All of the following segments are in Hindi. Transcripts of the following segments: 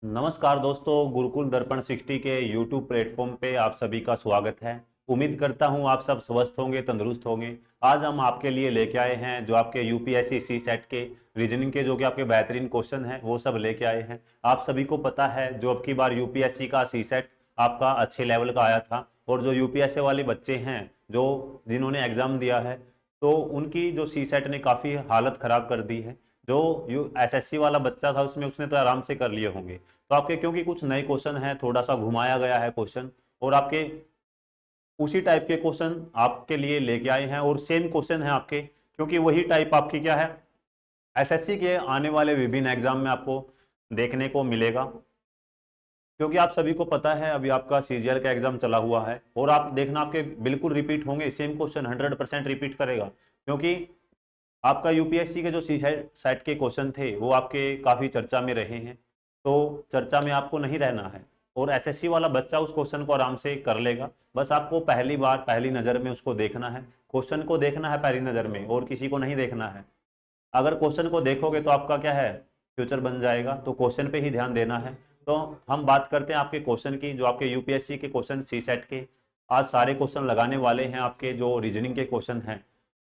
नमस्कार दोस्तों, गुरुकुल दर्पण 60 के YouTube प्लेटफॉर्म पे आप सभी का स्वागत है। उम्मीद करता हूँ आप सब स्वस्थ होंगे, तंदुरुस्त होंगे। आज हम आपके लिए लेके आए हैं जो आपके यूपीएससी सी सेट के रीजनिंग के जो कि आपके बेहतरीन क्वेश्चन हैं वो सब लेके आए हैं। आप सभी को पता है जो अब की बार यूपीएससी का सी सेट आपका अच्छे लेवल का आया था, और जो यूपीएससी वाले बच्चे हैं जो जिन्होंने एग्ज़ाम दिया है तो उनकी जो सी सेट ने काफ़ी हालत ख़राब कर दी है। जो यू एसएससी वाला बच्चा था उसमें उसने तो आराम से कर लिए होंगे। तो आपके क्योंकि कुछ नए क्वेश्चन हैं, थोड़ा सा घुमाया गया है क्वेश्चन, और आपके उसी टाइप के क्वेश्चन आपके लिए लेके आए हैं, और सेम क्वेश्चन है आपके, क्योंकि वही टाइप आपकी क्या है एसएससी के आने वाले विभिन्न एग्जाम में आपको देखने को मिलेगा। क्योंकि आप सभी को पता है अभी आपका सीजीएल का एग्जाम चला हुआ है, और आप देखना आपके बिल्कुल रिपीट होंगे, सेम क्वेश्चन 100% रिपीट करेगा। क्योंकि आपका यूपीएससी के जो सी सेट के क्वेश्चन थे वो आपके काफ़ी चर्चा में रहे हैं, तो चर्चा में आपको नहीं रहना है, और एसएससी वाला बच्चा उस क्वेश्चन को आराम से कर लेगा। बस आपको पहली बार पहली नज़र में उसको देखना है, क्वेश्चन को देखना है पहली नज़र में, और किसी को नहीं देखना है। अगर क्वेश्चन को देखोगे तो आपका क्या है फ्यूचर बन जाएगा, तो क्वेश्चन पे ही ध्यान देना है। तो हम बात करते हैं आपके क्वेश्चन की, जो आपके यूपीएससी के क्वेश्चन सी सेट के आज सारे क्वेश्चन लगाने वाले हैं आपके जो रीजनिंग के क्वेश्चन हैं,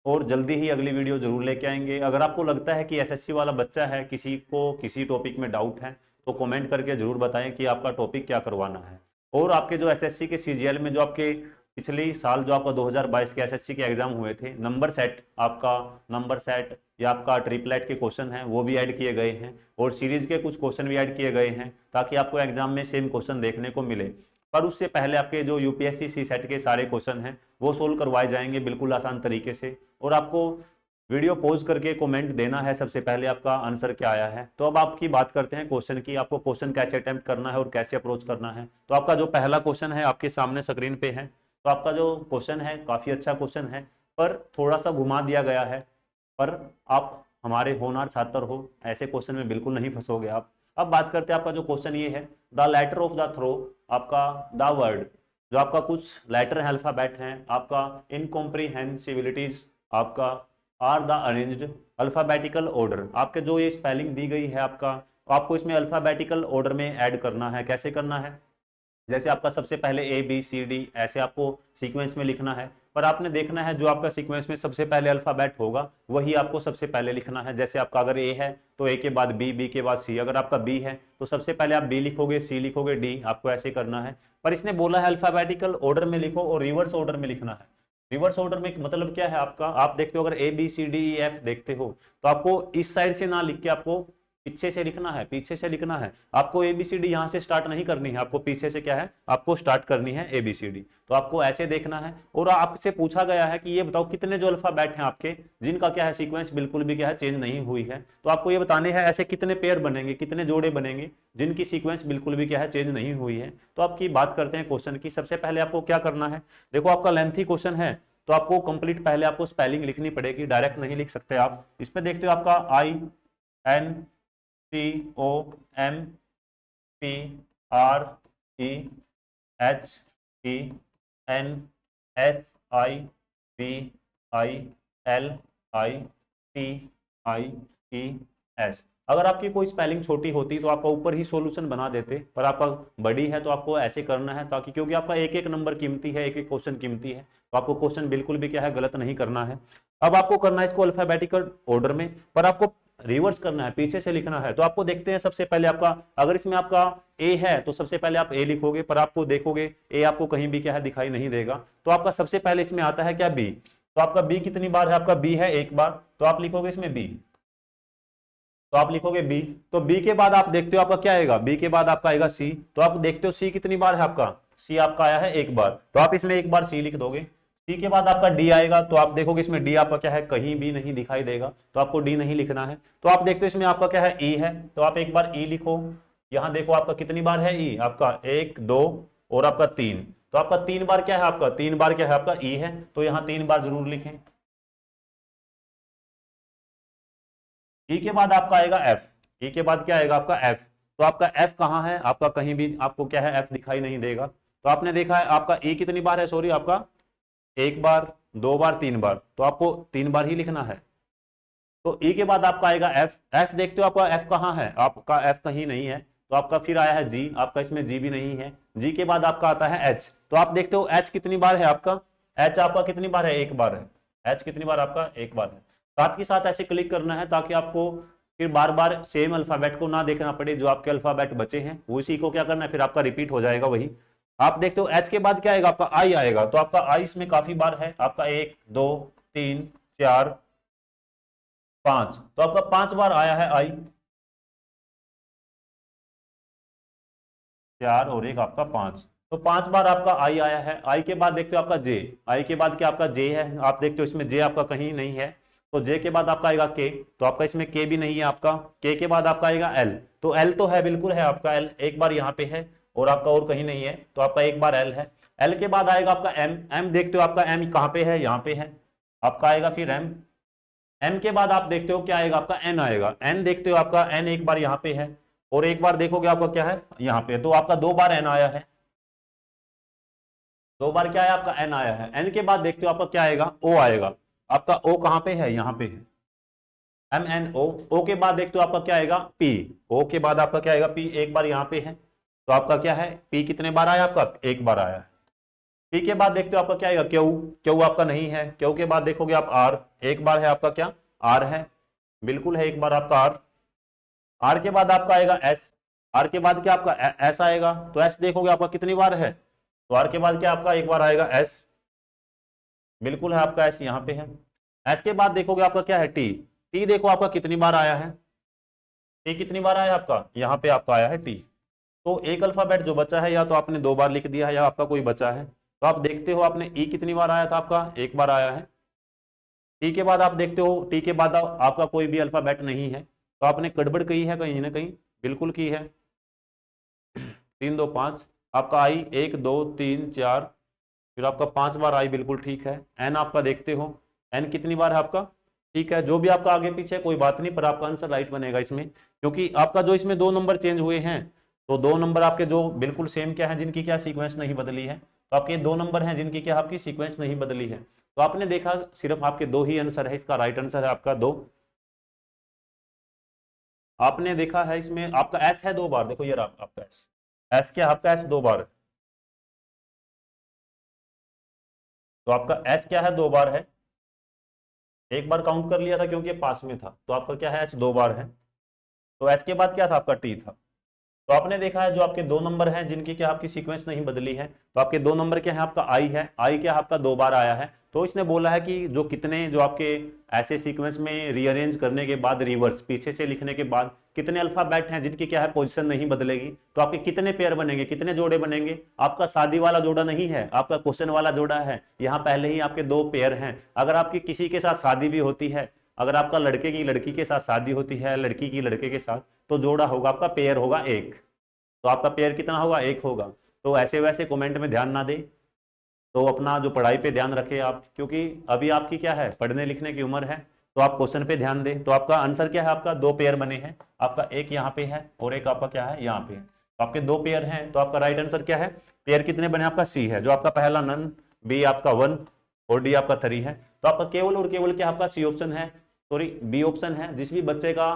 और जल्दी ही अगली वीडियो जरूर लेके आएंगे। अगर आपको लगता है कि एसएससी वाला बच्चा है, किसी को किसी टॉपिक में डाउट है, तो कमेंट करके जरूर बताएं कि आपका टॉपिक क्या करवाना है। और आपके जो एसएससी के सीजीएल में जो आपके पिछली साल जो आपका 2022 के एसएससी के एग्जाम हुए थे, नंबर सेट या आपका ट्रिपलेट के क्वेश्चन हैं वो भी ऐड किए गए हैं, और सीरीज के कुछ क्वेश्चन भी ऐड किए गए हैं, ताकि आपको एग्जाम में सेम क्वेश्चन देखने को मिले। पर उससे पहले आपके जो यूपीएससी सी सेट के सारे क्वेश्चन हैं वो सोल्व करवाए जाएंगे बिल्कुल आसान तरीके से, और आपको वीडियो पॉज करके कमेंट देना है सबसे पहले आपका आंसर क्या आया है। तो अब आपकी बात करते हैं क्वेश्चन की, आपको क्वेश्चन कैसे अटेम्प्ट करना है और कैसे अप्रोच करना है। तो आपका जो पहला क्वेश्चन है आपके सामने स्क्रीन पे है। तो आपका जो क्वेश्चन है काफ़ी अच्छा क्वेश्चन है, पर थोड़ा सा घुमा दिया गया है। पर आप हमारे होनहार छात्र हो, ऐसे क्वेश्चन में बिल्कुल नहीं फंसोगे आप। अब बात करते हैं आपका जो क्वेश्चन ये है, the letter of the throw, आपका द वर्ड, जो आपका कुछ लेटर अल्फाबेट हैं आपका इनकॉम्प्रिहेंसिबिलिटीज आपका are the arranged alphabetical order. आपके जो ये स्पेलिंग दी गई है आपको इसमें अल्फाबेटिकल ऑर्डर में ऐड करना है। कैसे करना है, जैसे आपका सबसे पहले ए बी सी डी ऐसे आपको सीक्वेंस में लिखना है, पर आपने देखना है जो आपका सीक्वेंस में सबसे पहले अल्फाबेट होगा वही आपको सबसे पहले लिखना है। जैसे आपका अगर ए है तो ए के बाद बी, बी के बाद सी, अगर आपका बी है तो सबसे पहले आप बी लिखोगे, सी लिखोगे, डी, आपको ऐसे करना है। पर इसने बोला है अल्फाबेटिकल ऑर्डर में लिखो और रिवर्स ऑर्डर में लिखना है। रिवर्स ऑर्डर में मतलब क्या है आपका, आप देखते हो अगर A B C D E F देखते हो तो आपको इस साइड से ना लिख के आपको पीछे से लिखना है, पीछे से लिखना है। आपको एबीसीडी यहां से स्टार्ट नहीं करनी है, आपको पीछे से क्या है आपको स्टार्ट करनी है एबीसीडी। तो आपको ऐसे देखना है, और आपसे पूछा गया है कि ये बताओ कितने जो अल्फाबेट हैं आपके जिनका क्या है सीक्वेंस बिल्कुल भी क्या है चेंज नहीं हुई है। तो आपको ये बताने हैं ऐसे कितने पेयर बनेंगे, कितने जोड़े बनेंगे जिनकी सीक्वेंस बिल्कुल भी क्या है चेंज नहीं हुई है। तो आपकी बात करते हैं क्वेश्चन की। सबसे पहले आपको क्या करना है, देखो आपका लेंथी क्वेश्चन है तो आपको कंप्लीट पहले आपको स्पेलिंग लिखनी पड़ेगी, डायरेक्ट नहीं लिख सकते आप। इसमें देखते हो आपका INCOMPREHENCIVILITIES। अगर आपकी कोई स्पेलिंग छोटी होती तो आपका ऊपर ही सॉल्यूशन बना देते, पर आपका बड़ी है तो आपको ऐसे करना है, ताकि क्योंकि आपका एक एक नंबर कीमती है, एक एक क्वेश्चन कीमती है, तो आपको क्वेश्चन बिल्कुल भी क्या है गलत नहीं करना है। अब आपको करना है इसको अल्फाबेटिकल ऑर्डर में, पर आपको रिवर्स करना है, पीछे से लिखना है। तो आपको देखते हैं सबसे पहले आपका अगर इसमें आपका ए है तो सबसे पहले आप ए लिखोगे, पर आपको देखोगे ए आपको कहीं भी क्या है दिखाई नहीं देगा। तो आपका सबसे पहले इसमें आता है क्या बी। तो आपका बी कितनी बार है, आपका बी है एक बार, तो आप लिखोगे इसमें बी, तो आप लिखोगे बी। तो बी के बाद आप देखते हो आपका क्या आएगा, बी के बाद आपका आएगा सी। तो आप देखते हो सी कितनी बार है आपका, सी आपका आया है एक बार, तो आप इसमें एक बार सी लिख दोगे। सी के बाद आपका डी आएगा, तो आप देखोगे इसमें डी आपका क्या है कहीं भी नहीं दिखाई देगा, तो आपको डी नहीं लिखना है। तो आप देखते हो इसमें आपका क्या है ई है, तो आप एक बार ई लिखो। यहां देखो आपका कितनी बार है ई, आपका एक, दो और आपका तीन। तो आपका तीन बार क्या है, आपका तीन बार क्या है आपका ई है, तो यहां तीन बार जरूर लिखें। ई के बाद आपका आएगा एफ, ई के बाद क्या आएगा आपका एफ। तो आपका एफ कहाँ है, आपका कहीं भी आपको क्या है एफ दिखाई नहीं देगा। तो आपने देखा है आपका ई कितनी बार है, सॉरी आपका एक बार, दो बार, तीन बार, तो आपको तीन बार ही लिखना है। तो ई के बाद आपका आएगा एफ, एफ देखते हो आपका एफ कहाँ है, आपका एफ कहीं नहीं है, तो तो आपका फिर आया है जी, आपका इसमें जी भी नहीं है। जी के बाद आपका आता है एच। तो आप देखते हो एच कितनी बार है आपका, एच आपका कितनी बार है, एक बार है। एच कितनी बार आपका, एक बार है। साथ ही साथ ऐसे क्लिक करना है ताकि आपको फिर बार बार सेम अल्फाबेट को ना देखना पड़े, जो आपके अल्फाबेट बचे हैं उसी को क्या करना है, फिर आपका रिपीट हो जाएगा वही। आप देखते हो एच के बाद क्या आएगा आपका, आई आएगा। तो आपका आई इसमें काफी बार है आपका, 1 2 3 4 5, तो आपका 5 बार आया है आई, 4 और 1 आपका 5, तो 5 बार आपका आई आया है। आई के बाद देखते हो आपका जे, आई के बाद क्या आपका जे है, आप देखते हो इसमें जे आपका कहीं नहीं है। तो जे के बाद आपका आएगा के, तो आपका इसमें के भी नहीं है आपका। के के बाद आपका आएगा एल, तो एल तो है, बिल्कुल है आपका एल, एक बार यहाँ पे है और आपका और कहीं नहीं है, तो आपका एक बार एल है। एल के बाद आएगा आपका एम, एम देखते हो आपका एम कहाँ पे है, यहाँ पे है, आपका आएगा फिर एम। एम के बाद आप देखते हो क्या आएगा आपका, एन आएगा। एन देखते हो आपका एन एक बार यहाँ पे है और एक बार देखोगे आपका क्या है यहाँ पे, तो आपका 2 बार एन आया है, 2 बार क्या है आपका एन आया है। एन के बाद देखते हो आपका क्या आएगा, ओ आएगा। आपका ओ कहां पे है, यहां पे है, एम एन ओ। ओ के बाद देखते हो आपका क्या आएगा, पी। ओ के बाद आपका क्या आएगा, पी, एक बार यहां पे है, तो आपका क्या है, पी कितने बार आया आपका, एक बार आया है। पी के बाद देखते हो आपका क्या आएगा, क्यू। क्यू आपका नहीं है। क्यू के बाद देखोगे आप आर, एक बार है आपका क्या, आर है, बिल्कुल है, एक बार आपका आर। आर के बाद आपका आएगा एस। आर के बाद क्या आपका एस आएगा, तो एस देखोगे आपका कितनी बार है, तो आर के बाद क्या आपका एक बार आएगा एस, बिल्कुल है आपका एस यहाँ पे है। एस के बाद देखोगे आपका क्या है टी। टी देखो आपका कितनी बार आया है, टी कितनी बार आया आपका, यहाँ पे आपका आया है टी। तो एक अल्फाबेट जो बचा है, या तो आपने 2 बार लिख दिया है या आपका कोई बचा है। तो आप देखते हो आपने ई कितनी बार आया था आपका, एक बार आया है। टी के बाद आप देखते हो, टी के बाद आपका कोई भी अल्फाबेट नहीं है, तो आपने गड़बड़ की है कहीं ना कहीं, बिल्कुल की है। 3 2 5 आपका आई, 1 2 3 4, फिर आपका 5 बार आई, बिल्कुल ठीक है। एन आपका देखते हो, एन कितनी बार है आपका, ठीक है। जो भी आपका आगे पीछे कोई बात नहीं, पर आपका आंसर राइट बनेगा इसमें, क्योंकि आपका जो इसमें 2 नंबर चेंज हुए हैं, तो 2 नंबर आपके जो बिल्कुल सेम क्या है, जिनकी क्या सीक्वेंस नहीं बदली है, तो आपके 2 नंबर हैं जिनकी क्या आपकी सीक्वेंस नहीं बदली है। तो आपने देखा सिर्फ आपके 2 ही आंसर है, इसका राइट आंसर है आपका 2। आपने देखा है इसमें आपका एस है 2 बार, देखो ये रहा आपका एस, एस क्या आपका एस 2 बार है, तो आपका एस क्या है 2 बार है। एक बार काउंट कर लिया था क्योंकि ये पास में था, तो आपका क्या है एच 2 बार है। तो एच के बाद क्या था आपका टी था। तो आपने देखा है जो आपके 2 नंबर हैं जिनकी क्या आपकी सीक्वेंस नहीं बदली है, तो आपके 2 नंबर क्या है आपका आई है, आई क्या आपका 2 बार आया है। तो इसने बोला है कि जो कितने जो आपके ऐसे सीक्वेंस में रीअरेंज करने के बाद, रिवर्स पीछे से लिखने के बाद कितने अल्फाबेट हैं जिनकी क्या है पोजीशन नहीं बदलेगी, तो आपके कितने पेयर बनेंगे, कितने जोड़े बनेंगे। आपका शादी वाला जोड़ा नहीं है, आपका क्वेश्चन वाला जोड़ा है। यहाँ पहले ही आपके 2 पेयर हैं। अगर आपकी किसी के साथ शादी भी होती है, अगर आपका लड़के की लड़की के साथ शादी होती है, लड़की की लड़के के साथ, तो जोड़ा होगा आपका, पेयर होगा 1। तो आपका पेयर कितना होगा, 1 होगा। तो ऐसे वैसे कमेंट में ध्यान ना दे, तो अपना जो पढ़ाई पे ध्यान रखे आप, क्योंकि अभी आपकी क्या है पढ़ने लिखने की उम्र है, तो आप क्वेश्चन पे ध्यान दें। तो आपका आंसर क्या है, आपका 2 पेयर बने हैं, आपका एक यहाँ पे है और एक आपका क्या है यहाँ पे है। तो आपके 2 पेयर हैं, तो आपका राइट आंसर क्या है, पेयर कितने बने आपका सी है, जो आपका पहला नन, बी आपका 1 और डी आपका 3 है। तो आपका केवल और केवल क्या आपका सी ऑप्शन है, सॉरी बी ऑप्शन है। जिस भी बच्चे का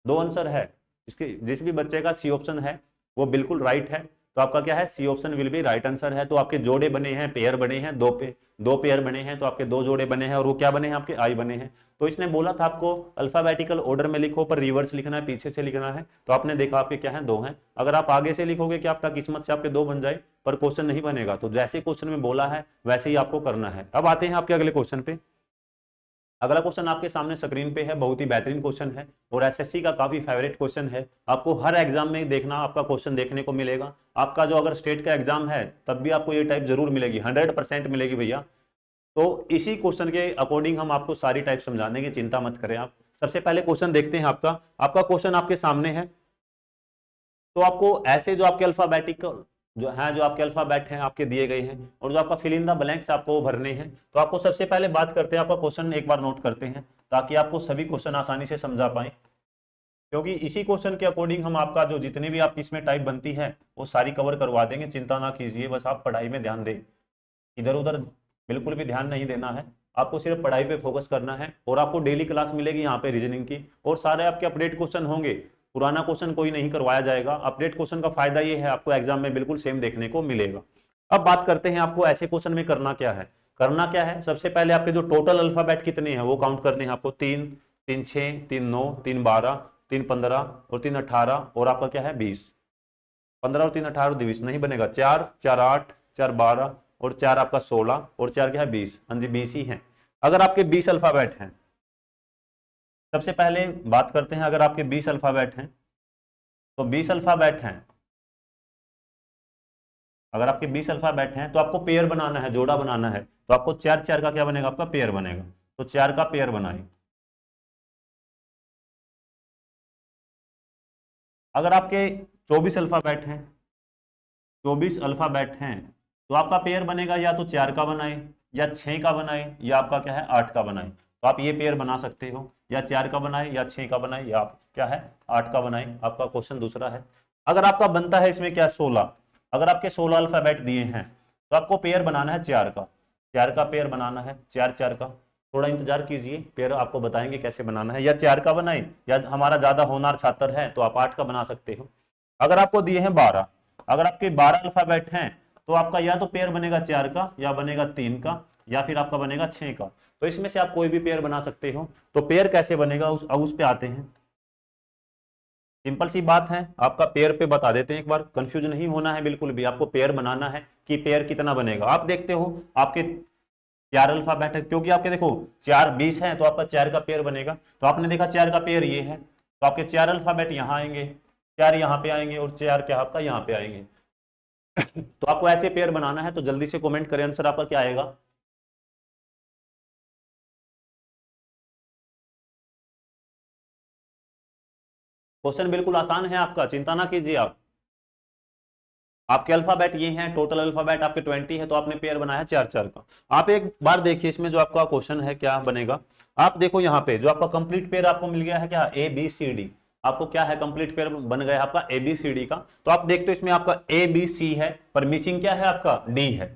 2 आंसर है, इसके जिस भी बच्चे का सी ऑप्शन है वो बिल्कुल राइट है। तो आपका क्या है, C option will be right answer है। तो आपके जोड़े बने हैं, पेयर बने हैं, 2 पेयर बने हैं, तो आपके 2 जोड़े बने हैं और वो क्या बने हैं आपके, आई बने हैं। तो इसने बोला था आपको अल्फाबेटिकल ऑर्डर में लिखो, पर रिवर्स लिखना है, पीछे से लिखना है। तो आपने देखा आपके क्या है 2 हैं। अगर आप आगे से लिखोगे क्या आपका किस्मत से आपके 2 बन जाए, पर क्वेश्चन नहीं बनेगा। तो जैसे क्वेश्चन में बोला है वैसे ही आपको करना है। अब आते हैं आपके अगले क्वेश्चन पे। अगला क्वेश्चन आपके सामने स्क्रीन पे है, बहुत ही बेहतरीन क्वेश्चन है और एसएससी का काफी फेवरेट क्वेश्चन है। आपको हर एग्जाम में देखना, आपका क्वेश्चन देखने को मिलेगा। आपका जो अगर स्टेट का एग्जाम है तब भी आपको ये टाइप जरूर मिलेगी, 100% मिलेगी भैया। तो इसी क्वेश्चन के अकॉर्डिंग हम आपको सारी टाइप समझा देंगे, चिंता मत करें आप। सबसे पहले क्वेश्चन देखते हैं आपका। आपका क्वेश्चन आपके सामने है। तो आपको ऐसे जो आपके अल्फाबेटिक जो है, जो आपके अल्फाबेट हैं आपके दिए गए हैं, और जो आपका फिल इन द ब्लैंक्स आपको भरने हैं। तो आपको सबसे पहले बात करते हैं, आपका क्वेश्चन एक बार नोट करते हैं ताकि आपको सभी क्वेश्चन आसानी से समझा पाए, क्योंकि इसी क्वेश्चन के अकॉर्डिंग हम आपका जो जितने भी आपकी इसमें टाइप बनती है वो सारी कवर करवा देंगे। चिंता ना कीजिए, बस आप पढ़ाई में ध्यान दें, इधर उधर बिल्कुल भी ध्यान नहीं देना है। आपको सिर्फ पढ़ाई पे फोकस करना है और आपको डेली क्लास मिलेगी यहाँ पे रीजनिंग की, और सारे आपके अपडेट क्वेश्चन होंगे। पुराना क्वेश्चन कोई नहीं करवाया जाएगा। अपडेट क्वेश्चन का फायदा ये है आपको एग्जाम में बिल्कुल सेम देखने को मिलेगा। अब बात करते हैं आपको ऐसे क्वेश्चन में करना क्या है। करना क्या है, सबसे पहले आपके जो टोटल अल्फाबेट कितने हैं वो काउंट करने हैं आपको। 3, 3 6, 3 9, 3 12, 3 15 और 3 18 और आपका क्या है 20। 15 और 3 18 20 नहीं बनेगा। 4 4 8, 4 12 और 4 आपका 16 और 4 क्या है 20। हाँ जी 20 ही है। अगर आपके 20 अल्फाबेट हैं, सबसे पहले बात करते हैं, अगर आपके 20 अल्फाबेट हैं तो 20 अल्फाबेट हैं, अगर आपके 20 अल्फाबेट हैं तो आपको पेयर बनाना है, जोड़ा बनाना है। तो आपको 4 4 का क्या बनेगा, आपका पेयर बनेगा। तो 4 का पेयर बनाए। अगर आपके 24 अल्फाबेट हैं, 24 अल्फाबेट हैं तो आपका पेयर बनेगा या तो 4 का बनाए या 6 का बनाए या आपका क्या है 8 का बनाए। तो आप ये पेयर बना सकते हो, या 4 का बनाए या 6 का बनाए या आप क्या है 8 का बनाए। आपका क्वेश्चन दूसरा है। अगर आपका बनता है इसमें क्या 16, अगर आपके 16 अल्फाबेट दिए हैं तो आपको पेयर बनाना है 4 का। 4 का पेयर बनाना है, 4 4 का। थोड़ा इंतजार कीजिए, पेयर आपको बताएंगे कैसे बनाना है। या 4 का बनाए या हमारा ज्यादा होनहार छात्र है तो आप 8 का बना सकते हो। अगर आपको दिए हैं 12, अगर आपके 12 अल्फाबेट हैं तो आपका या तो पेयर बनेगा 4 का या बनेगा 3 का या फिर आपका बनेगा 6 का। तो इसमें से आप कोई भी पेयर बना सकते हो। तो पेयर कैसे बनेगा अब उस पे आते हैं। सिंपल सी बात है, आपका पेयर पे बता देते हैं एक बार, कंफ्यूज नहीं होना है बिल्कुल भी। आपको पेयर बनाना है कि पेयर कितना बनेगा। आप देखते हो आपके 4 अल्फाबेट है, क्योंकि आपके देखो 4 20 है तो आपका 4 का पेयर बनेगा। तो आपने देखा 4 का पेयर ये है तो आपके 4 अल्फाबेट यहाँ आएंगे, 4 यहाँ पे आएंगे और 4 क्या आपका यहाँ पे आएंगे। तो आपको ऐसे पेयर बनाना है। तो जल्दी से कमेंट करें आंसर आपका क्या आएगा। क्वेश्चन बिल्कुल आसान है आपका, चिंता ना कीजिए आप। आपके अल्फाबेट ये हैं, टोटल अल्फाबेट आपके 20 है तो आपने पेयर बनाया है 4 4 का। आप एक बार देखिए इसमें जो आपका क्वेश्चन है क्या बनेगा। आप देखो यहाँ पे जो आपका कंप्लीट पेयर आपको मिल गया है क्या ए बी सी डी। आपको क्या है कंप्लीट पेयर बन गया आपका ए बी सी डी का। तो आप देखते हो इसमें आपका ए बी सी है पर मिसिंग क्या है आपका डी है।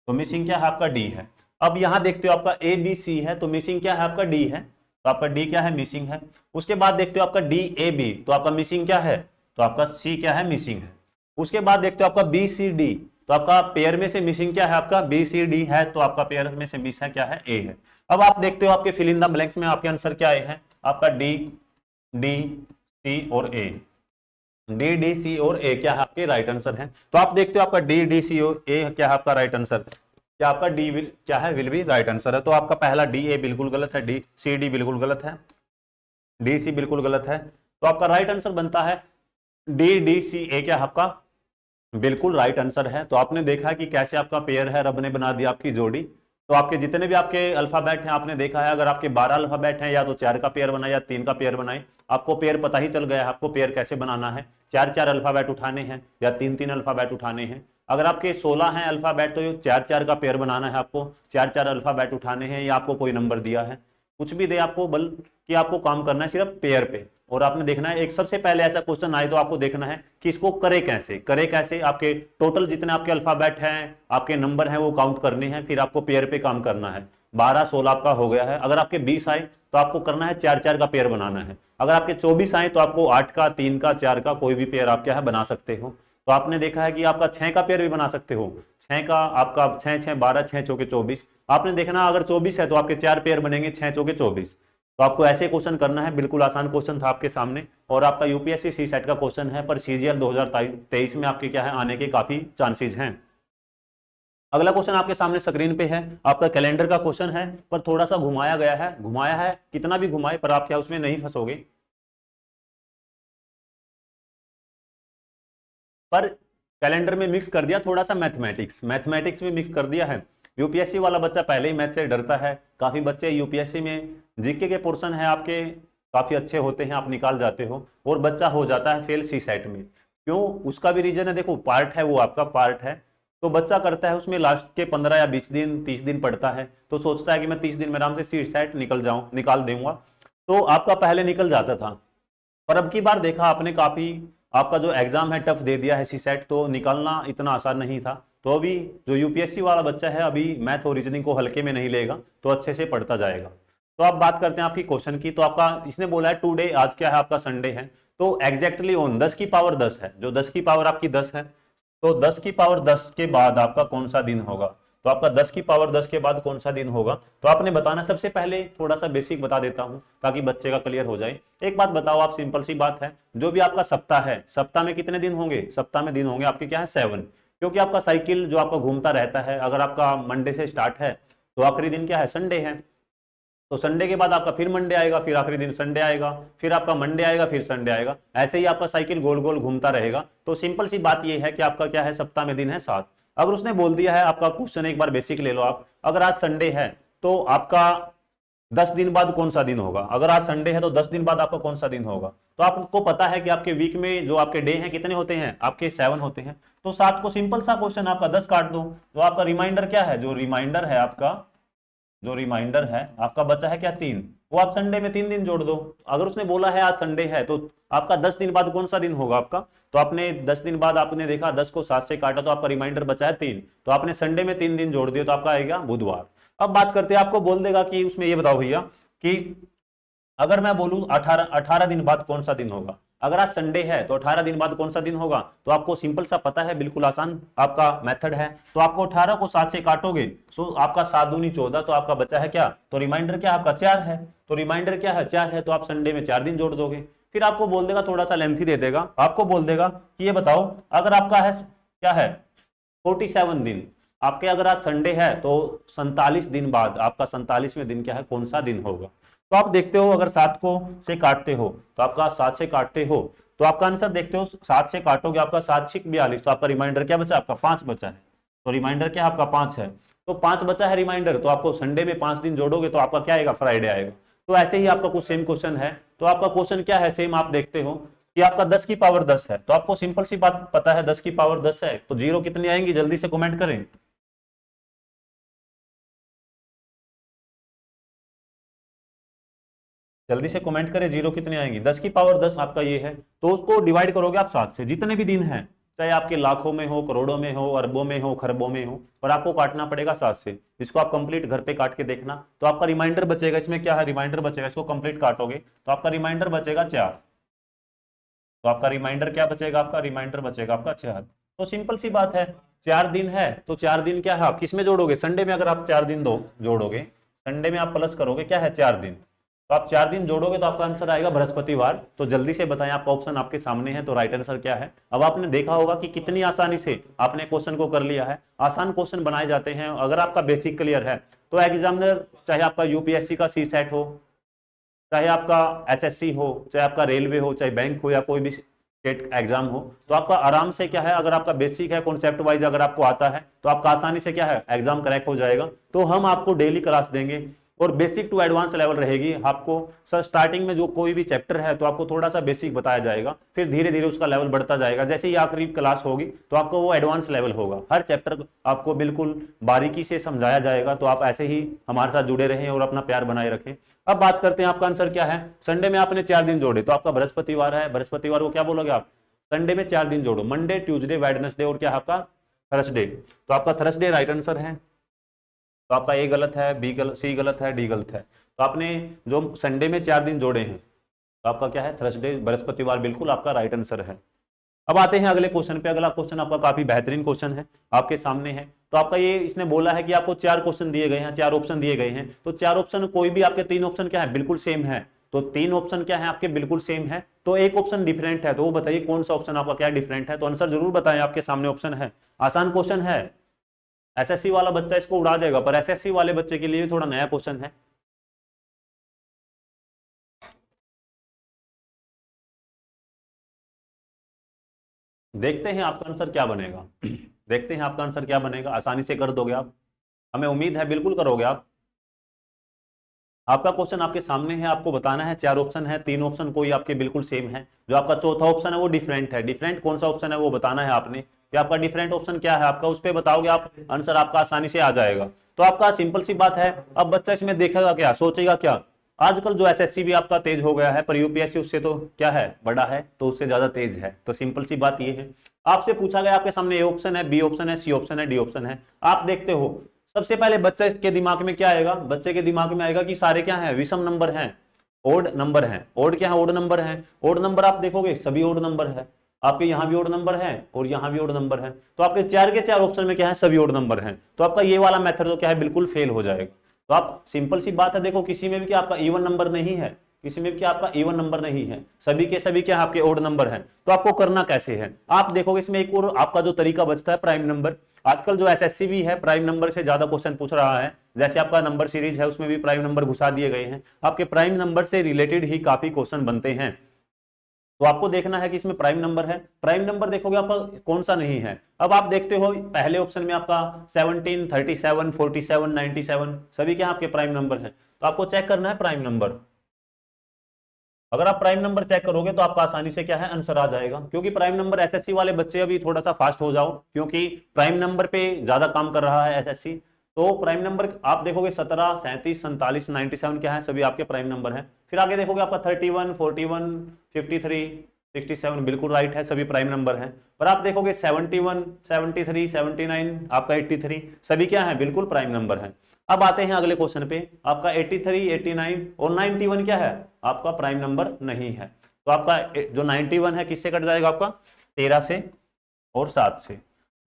तो मिसिंग क्या है आपका डी है। अब यहाँ देखते हो आपका ए बी सी है तो मिसिंग क्या है आपका डी है। तो आपका डी क्या है मिसिंग है। उसके बाद देखते हो आपका डी ए बी तो आपका मिसिंग क्या है, तो आपका सी क्या है मिसिंग है। उसके बाद देखते हो आपका बी सी डी तो आपका पेयर में से मिसिंग क्या है आपका बी सी डी है तो आपका पेयर में से मिस है क्या है ए है। अब आप देखते हो आपके फिल इन द ब्लैंक्स में आपके आंसर क्या आए हैं, आपका डी डी सी और ए। डी डी सी और ए क्या है आपके राइट आंसर है। तो आप देखते हो आपका डी डी सी और ए क्या है आपका राइट आंसर, क्या आपका डी विल क्या है विल भी राइट आंसर है। तो आपका पहला डी ए बिल्कुल गलत है, डी सी डी बिल्कुल गलत है, डी सी बिल्कुल गलत है। तो आपका राइट आंसर बनता है डी डी सी ए क्या आपका बिल्कुल राइट आंसर है। तो आपने देखा कि कैसे आपका पेयर है, रब ने बना दिया आपकी जोड़ी। तो आपके जितने भी आपके अल्फाबेट हैं आपने देखा है, अगर आपके 12 अल्फाबेट हैं या तो 4 का पेयर बनाए या 3 का पेयर बनाए। आपको पेयर पता ही चल गया है आपको पेयर कैसे बनाना है। 4 4 अल्फाबेट उठाने हैं या 3 3 अल्फाबेट उठाने हैं। अगर आपके 16 हैं अल्फाबेट तो 4 4 का पेयर बनाना है आपको, 4 4 अल्फाबेट उठाने हैं या आपको कोई नंबर दिया है कुछ भी दे आपको, बल कि आपको काम करना है सिर्फ पेयर पे। और आपने देखना है एक सबसे पहले ऐसा क्वेश्चन आए तो आपको देखना है कि इसको करे कैसे, करे कैसे। आपके टोटल जितने आपके अल्फाबेट हैं आपके नंबर हैं वो काउंट करने हैं, फिर आपको पेयर पे काम करना है। 12 16 आपका हो गया है। अगर आपके 20 आए तो आपको करना है 4 4 का पेयर बनाना है। अगर आपके 24 आए तो आपको 8 का 3 का 4 का कोई भी पेयर आप क्या है बना सकते हो। तो आपने देखा है कि आपका 6 का पेयर भी बना सकते हो। 6 का आपका 6 6 12 6 चौके 24। आपने देखना अगर 24 है तो आपके 4 पेयर बनेंगे 6 चौके 24। तो आपको ऐसे क्वेश्चन करना है। बिल्कुल आसान क्वेश्चन था आपके सामने और आपका यूपीएससी सी सेट का क्वेश्चन है, पर सीजीएल 2023 में आपके क्या है आने के काफी चांसेस हैं। अगला क्वेश्चन आपके सामने स्क्रीन पे है, आपका कैलेंडर का क्वेश्चन है पर थोड़ा सा घुमाया गया है। घुमाया है कितना भी घुमाए पर आप क्या उसमें नहीं फंसोगे। पर कैलेंडर में मिक्स कर दिया थोड़ा सा मैथमेटिक्स, मैथमेटिक्स में मिक्स कर दिया है। यूपीएससी वाला बच्चा पहले ही मैथ से डरता है। काफी बच्चे यूपीएससी में जीके के पोर्शन है आपके काफी अच्छे होते हैं, आप निकाल जाते हो और बच्चा हो जाता है फेल सी सेट में। क्यों, उसका भी रीजन है। देखो पार्ट है वो आपका पार्ट है तो बच्चा करता है उसमें लास्ट के 15 या 20 दिन 30 दिन पढ़ता है तो सोचता है कि मैं 30 दिन में आराम से सी सेट निकाल दूंगा। तो आपका पहले निकल जाता था पर अब की बार देखा आपने काफी आपका जो एग्जाम है टफ दे दिया है सी सेट, तो निकालना इतना आसान नहीं था। तो अभी जो यूपीएससी वाला बच्चा है अभी मैथ और रीजनिंग को हल्के में नहीं लेगा तो अच्छे से पढ़ता जाएगा। तो आप बात करते हैं आपकी क्वेश्चन की। तो आपका इसने बोला है टुडे, आज क्या है आपका संडे है। तो एग्जैक्टली ऑन 10 की पावर 10 है, जो 10 की पावर आपकी 10 है, तो 10 की पावर 10 के बाद आपका कौन सा दिन होगा, तो आपका 10 की पावर 10 के बाद कौन सा दिन होगा, तो आपने बताना। सबसे पहले थोड़ा सा बेसिक बता देता हूं ताकि बच्चे का क्लियर हो जाए। एक बात बताओ आप, सिंपल सी बात है, जो भी आपका सप्ताह है, सप्ताह में कितने दिन होंगे, सप्ताह में दिन होंगे आपके क्या है 7, क्योंकि आपका साइकिल जो आपका घूमता रहता है, अगर आपका मंडे से स्टार्ट है तो आखिरी दिन क्या है, संडे है, तो संडे के बाद आपका फिर मंडे आएगा, फिर आखिरी दिन संडे आएगा, फिर आपका मंडे आएगा, फिर संडे आएगा, ऐसे ही आपका साइकिल गोल गोल घूमता रहेगा। तो सिंपल सी बात यह है कि आपका क्या है, सप्ताह में दिन है 7। अगर उसने बोल दिया है, आपका क्वेश्चन एक बार बेसिक ले लो आप, अगर आज संडे है तो आपका 10 दिन बाद कौन सा दिन होगा, अगर आज संडे है तो 10 दिन बाद आपका कौन सा दिन होगा, तो आपको पता है कि आपके वीक में जो आपके डे हैं कितने होते हैं, आपके 7 होते हैं, तो 7 को सिंपल सा क्वेश्चन आपका 10 काट दो, तो आपका रिमाइंडर क्या है, जो रिमाइंडर है आपका, जो रिमाइंडर है आपका बचा है क्या 3, वो आप संडे में 3 दिन जोड़ दो। अगर उसने बोला है आज संडे है तो आपका 10 दिन बाद कौन सा दिन होगा आपका, तो आपने 10 दिन बाद आपने देखा 10 को 7 से काटा तो आपका रिमाइंडर बचा है 3, तो आपने संडे में 3 दिन जोड़ दिए तो आपका आएगा बुधवार। अब बात करते हैं, आपको बोल देगा कि उसमें ये बताओ भैया कि अगर मैं बोलूं 18 दिन बाद कौन सा दिन होगा, अगर आज संडे है तो 18 दिन बाद कौन सा दिन होगा, तो आपको सिंपल सा पता है, बिल्कुल आसान आपका मेथड है। तो आपको 18 को 7 से काटोगे तो आपका 7 दूनी 14, तो आपका बचा है क्या, तो रिमाइंडर क्या आपका 4 है, तो रिमाइंडर क्या है 4 है, तो आप संडे में 4 दिन जोड़ दोगे। फिर आपको बोल देगा, थोड़ा सा लेंथी दे देगा, आपको बोल देगा कि ये बताओ अगर आपका है क्या है 47 दिन, आपके अगर आज संडे है तो 47 दिन बाद आपका 47वें दिन क्या है, कौन सा दिन होगा। तो आप देखते हो अगर 7 को से काटते हो तो आपका 7 से काटते हो तो आपका आंसर देखते हो 7 से काटोगे आपका 7 6 42, तो आपका रिमाइंडर क्या बचा, आपका 5 बचा है, तो रिमाइंडर क्या आपका 5 है, तो 5 बचा है रिमाइंडर, तो आपको संडे में 5 दिन जोड़ोगे तो आपका क्या आएगा, फ्राइडे आएगा। तो ऐसे ही आपका कुछ सेम क्वेश्चन है, तो आपका क्वेश्चन क्या है सेम, आप देखते हो कि आपका 10 की पावर 10 है, तो आपको सिंपल सी बात पता है 10 की पावर 10 है, तो जीरो कितनी आएंगी, जल्दी से कमेंट करें। जल्दी से कमेंट करें, जीरो कितने आएंगी, 10 की पावर 10 आपका ये है, तो उसको डिवाइड करोगे आप 7 से, जितने भी दिन हैं, चाहे आपके लाखों में हो, करोड़ों में हो, अरबों में हो, खरबों में हो, पर आपको काटना पड़ेगा 7 से। इसको आप कंप्लीट घर पे काट के देखना, तो आपका रिमाइंडर बचेगा, इसमें क्या है रिमाइंडर बचेगा, इसको कंप्लीट काटोगे तो आपका रिमाइंडर बचेगा 4, तो आपका रिमाइंडर क्या बचेगा, आपका रिमाइंडर बचेगा आपका 4। तो सिंपल सी बात है, 4 दिन है तो 4 दिन क्या है आप किस में जोड़ोगे, संडे में, अगर आप 4 दिन दो जोड़ोगे, संडे में आप प्लस करोगे क्या है 4 दिन, तो आप 4 दिन जोड़ोगे तो आपका आंसर आएगा बृहस्पतिवार। तो जल्दी से बताएं, आपका ऑप्शन आपके सामने है, तो राइट आंसर क्या है। अब आपने देखा होगा कि कितनी आसानी से आपने क्वेश्चन को कर लिया है। आसान क्वेश्चन बनाए जाते हैं, अगर आपका बेसिक क्लियर है तो एग्जामिनर, चाहे आपका यूपीएससी का सी सेट हो, चाहे आपका एसएससी हो, चाहे आपका रेलवे हो, चाहे बैंक हो, या कोई भी स्टेट एग्जाम हो, तो आपका आराम से क्या है, अगर आपका बेसिक है कॉन्सेप्ट वाइज अगर आपको आता है तो आपका आसानी से क्या है एग्जाम क्रैक हो जाएगा। तो हम आपको डेली क्लास देंगे और बेसिक टू एडवांस लेवल रहेगी। आपको सर स्टार्टिंग में जो कोई भी चैप्टर है तो आपको थोड़ा सा बेसिक बताया जाएगा, फिर धीरे धीरे उसका लेवल बढ़ता जाएगा। जैसे ही आखिरी क्लास होगी तो आपको वो एडवांस लेवल होगा, हर चैप्टर आपको बिल्कुल बारीकी से समझाया जाएगा। तो आप ऐसे ही हमारे साथ जुड़े रहें और अपना प्यार बनाए रखें। अब बात करते हैं आपका आंसर क्या है। संडे में आपने 4 दिन जोड़े तो आपका बृहस्पतिवार है, बृहस्पतिवार को क्या बोलोगे आप, संडे में 4 दिन जोड़ो, मंडे, ट्यूसडे, वेडनेसडे और क्या आपका थर्सडे, तो आपका थर्सडे राइट आंसर है। तो आपका ए गलत है, बी गलत, सी गलत है, डी गलत है। तो आपने जो संडे में 4 दिन जोड़े हैं तो आपका क्या है थर्सडे, बृहस्पतिवार बिल्कुल आपका राइट आंसर है। अब आते हैं अगले क्वेश्चन पे। अगला क्वेश्चन आपका काफी बेहतरीन क्वेश्चन है, आपके सामने है। तो आपका ये इसने बोला है कि आपको 4 क्वेश्चन दिए गए हैं, 4 ऑप्शन दिए गए हैं, तो 4 ऑप्शन कोई भी आपके 3 ऑप्शन क्या है बिल्कुल सेम है, तो 3 ऑप्शन क्या है आपके बिल्कुल सेम है, तो एक ऑप्शन डिफरेंट है। तो वो बताइए कौन सा ऑप्शन आपका क्या डिफरेंट है, तो आंसर जरूर बताएं। आपके सामने ऑप्शन है, आसान क्वेश्चन है, एसएससी वाला बच्चा इसको उड़ा देगा, पर एसएससी वाले बच्चे के लिए थोड़ा नया क्वेश्चन है। देखते हैं आपका आंसर क्या बनेगा देखते हैं आपका आंसर क्या बनेगा। आसानी से कर दोगे आप, हमें उम्मीद है बिल्कुल करोगे आप। आपका क्वेश्चन आपके सामने है, आपको बताना है 4 ऑप्शन है, 3 ऑप्शन कोई आपके बिल्कुल सेम है, जो आपका चौथा ऑप्शन है वो डिफरेंट है। डिफरेंट कौन सा ऑप्शन है वो बताना है आपने, कि आपका डिफरेंट ऑप्शन क्या है आपका, उस पर बताओगे आप, आंसर आपका आसानी से आ जाएगा। तो आपका सिंपल सी बात है। अब बच्चा इसमें देखेगा क्या, सोचेगा क्या, आजकल जो एसएससी भी आपका तेज हो गया है, पर यूपीएससी उससे तो क्या है बड़ा है, तो उससे ज्यादा तेज है। तो सिंपल सी बात ये है, आपसे पूछा गया आपके सामने ए ऑप्शन है, बी ऑप्शन है, सी ऑप्शन है, डी ऑप्शन है। आप देखते हो सबसे पहले बच्चे के दिमाग में क्या आएगा, बच्चे के दिमाग में आएगा कि सारे क्या हैं विषम नंबर हैं, ओड नंबर है। ओड क्या है? ओड नंबर है। ओड नंबर आप देखोगे सभी ओड नंबर है, आपके यहाँ भी ओड नंबर है और यहाँ भी ओड नंबर है, तो आपके चार के चार ऑप्शन में क्या है? सभी ओड नंबर है। तो आपका ये वाला मेथड तो क्या है? बिल्कुल फेल हो जाएगा। तो आप सिंपल सी बात है, देखो किसी में भी क्या आपका इवन नंबर नहीं है, किसी में भी क्या आपका इवन नंबर नहीं है, सभी के सभी क्या आपके ओड नंबर है। तो आपको करना कैसे है? आप देखोगे इसमें एक और आपका जो तरीका बचता है, प्राइम नंबर। आजकल जो एसएससी भी है प्राइम नंबर से ज्यादा क्वेश्चन पूछ रहा है, जैसे आपका नंबर सीरीज है उसमें भी प्राइम नंबर घुसा दिए गए हैं, आपके प्राइम नंबर से रिलेटेड ही काफी क्वेश्चन बनते हैं। तो आपको देखना है कि इसमें प्राइम नंबर है, प्राइम नंबर देखोगे आपका कौन सा नहीं है। अब आप देखते हो पहले ऑप्शन में आपका 17, 37, 47, 97 सभी क्या आपके प्राइम नंबर है। तो आपको चेक करना है प्राइम नंबर। अगर आप प्राइम नंबर चेक करोगे तो आपका आसानी से क्या है? आंसर आ जाएगा। क्योंकि प्राइम नंबर एसएससी वाले बच्चे अभी थोड़ा सा फास्ट हो जाओ, क्योंकि प्राइम नंबर पे ज्यादा काम कर रहा है एसएससी। तो प्राइम नंबर आप देखोगे 17, 37, 47, 97 क्या है? सभी आपके प्राइम नंबर है। फिर आगे देखोगे आपका 31, 41, 53, 67 बिल्कुल राइट है, सभी प्राइम नंबर है। पर आप देखोगे 71, 73, 79 आपका 83 सभी क्या है? बिल्कुल प्राइम नंबर है। अब आते हैं अगले क्वेश्चन पे, आपका 83, 89 और 91 क्या है? आपका प्राइम नंबर नहीं है। तो आपका जो 91 है किससे कट जाएगा? आपका 13 से और 7 से,